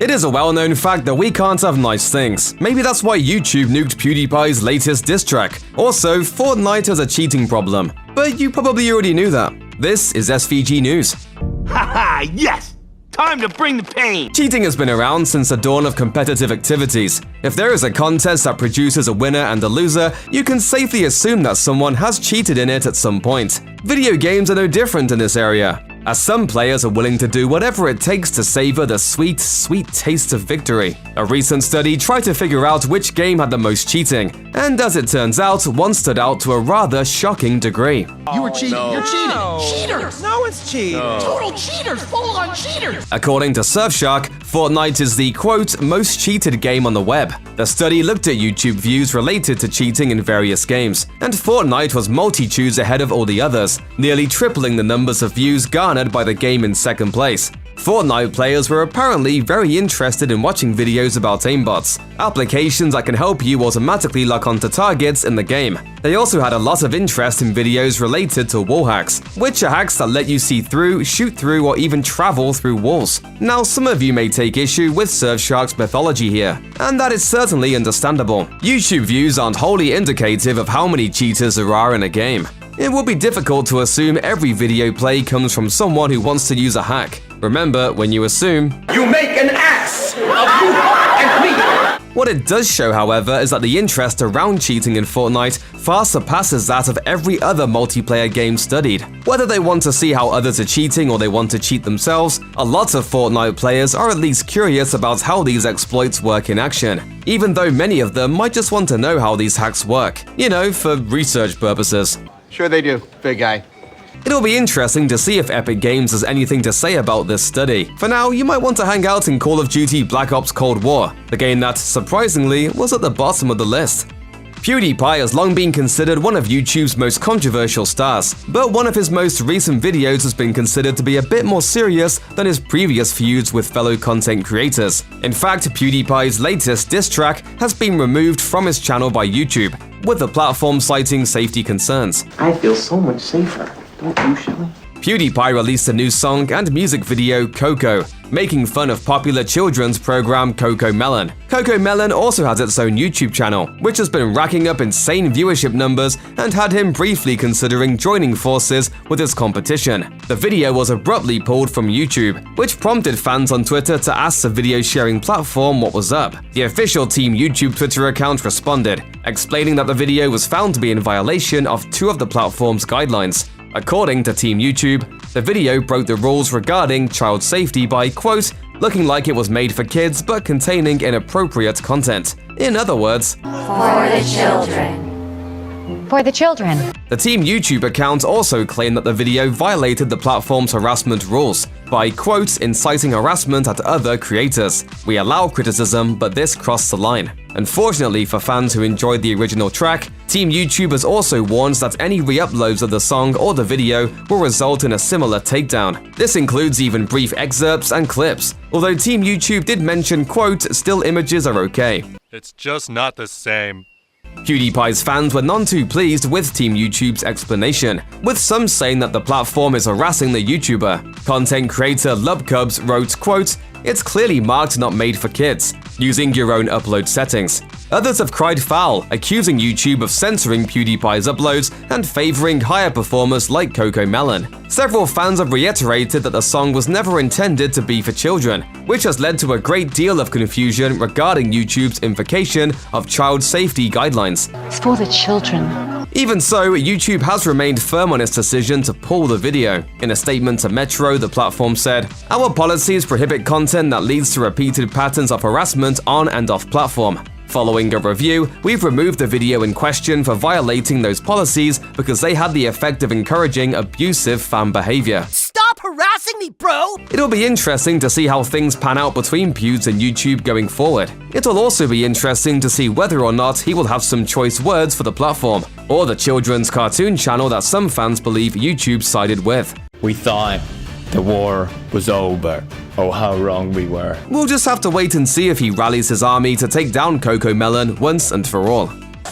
It is a well-known fact that we can't have nice things. Maybe that's why YouTube nuked PewDiePie's latest diss track. Also, Fortnite has a cheating problem. But you probably already knew that. This is SVG News. Haha, yes! Time to bring the pain! Cheating has been around since the dawn of competitive activities. If there is a contest that produces a winner and a loser, you can safely assume that someone has cheated in it at some point. Video games are no different in this area, as some players are willing to do whatever it takes to savor the sweet, sweet taste of victory. A recent study tried to figure out which game had the most cheating, and as it turns out, one stood out to a rather shocking degree. You were cheating. No. You're cheating. No. Cheaters. No, it's cheating. No. Total cheaters. Full-on cheaters. According to Surfshark, Fortnite is the, quote, most cheated game on the web. The study looked at YouTube views related to cheating in various games, and Fortnite was multitudes ahead of all the others, nearly tripling the numbers of views garnered by the game in second place. Fortnite players were apparently very interested in watching videos about aimbots, applications that can help you automatically lock onto targets in the game. They also had a lot of interest in videos related to wall hacks, which are hacks that let you see through, shoot through, or even travel through walls. Now, some of you may take issue with Surfshark's mythology here, and that is certainly understandable. YouTube views aren't wholly indicative of how many cheaters there are in a game. It would be difficult to assume every video play comes from someone who wants to use a hack. Remember, when you assume, You make an ass of you and me! What it does show, however, is that the interest around cheating in Fortnite far surpasses that of every other multiplayer game studied. Whether they want to see how others are cheating or they want to cheat themselves, a lot of Fortnite players are at least curious about how these exploits work in action, even though many of them might just want to know how these hacks work, you know, for research purposes. Sure they do, big guy. It'll be interesting to see if Epic Games has anything to say about this study. For now, you might want to hang out in Call of Duty Black Ops Cold War, the game that, surprisingly, was at the bottom of the list. PewDiePie has long been considered one of YouTube's most controversial stars, but one of his most recent videos has been considered to be a bit more serious than his previous feuds with fellow content creators. In fact, PewDiePie's latest diss track has been removed from his channel by YouTube, with the platform citing safety concerns. I feel so much safer. Don't you, Shelly? PewDiePie released a new song and music video, Coco, making fun of popular children's program CoComelon. CoComelon also has its own YouTube channel, which has been racking up insane viewership numbers and had him briefly considering joining forces with its competition. The video was abruptly pulled from YouTube, which prompted fans on Twitter to ask the video sharing platform what was up. The official Team YouTube Twitter account responded, explaining that the video was found to be in violation of two of the platform's guidelines. According to Team YouTube, the video broke the rules regarding child safety by, quote, looking like it was made for kids but containing inappropriate content. In other words, For the children. For the children. The Team YouTube account also claimed that the video violated the platform's harassment rules by, quote, inciting harassment at other creators. We allow criticism, but this crossed the line. Unfortunately for fans who enjoyed the original track, Team YouTube has also warned that any re-uploads of the song or the video will result in a similar takedown. This includes even brief excerpts and clips, although Team YouTube did mention, quote, still images are okay. It's just not the same. PewDiePie's fans were none too pleased with Team YouTube's explanation, with some saying that the platform is harassing the YouTuber. Content creator Lubcubs wrote, quote, it's clearly marked not made for kids, using your own upload settings. Others have cried foul, accusing YouTube of censoring PewDiePie's uploads and favoring higher performers like CoComelon. Several fans have reiterated that the song was never intended to be for children, which has led to a great deal of confusion regarding YouTube's invocation of child safety guidelines. It's for the children. Even so, YouTube has remained firm on its decision to pull the video. In a statement to Metro, the platform said, our policies prohibit content that leads to repeated patterns of harassment on and off platform. Following a review, we've removed the video in question for violating those policies because they had the effect of encouraging abusive fan behavior. Stop harassing me, bro! It'll be interesting to see how things pan out between Pewds and YouTube going forward. It'll also be interesting to see whether or not he will have some choice words for the platform, or the children's cartoon channel that some fans believe YouTube sided with. We thought the war was over. Oh, how wrong we were. We'll just have to wait and see if he rallies his army to take down CoComelon once and for all.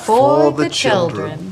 For the children.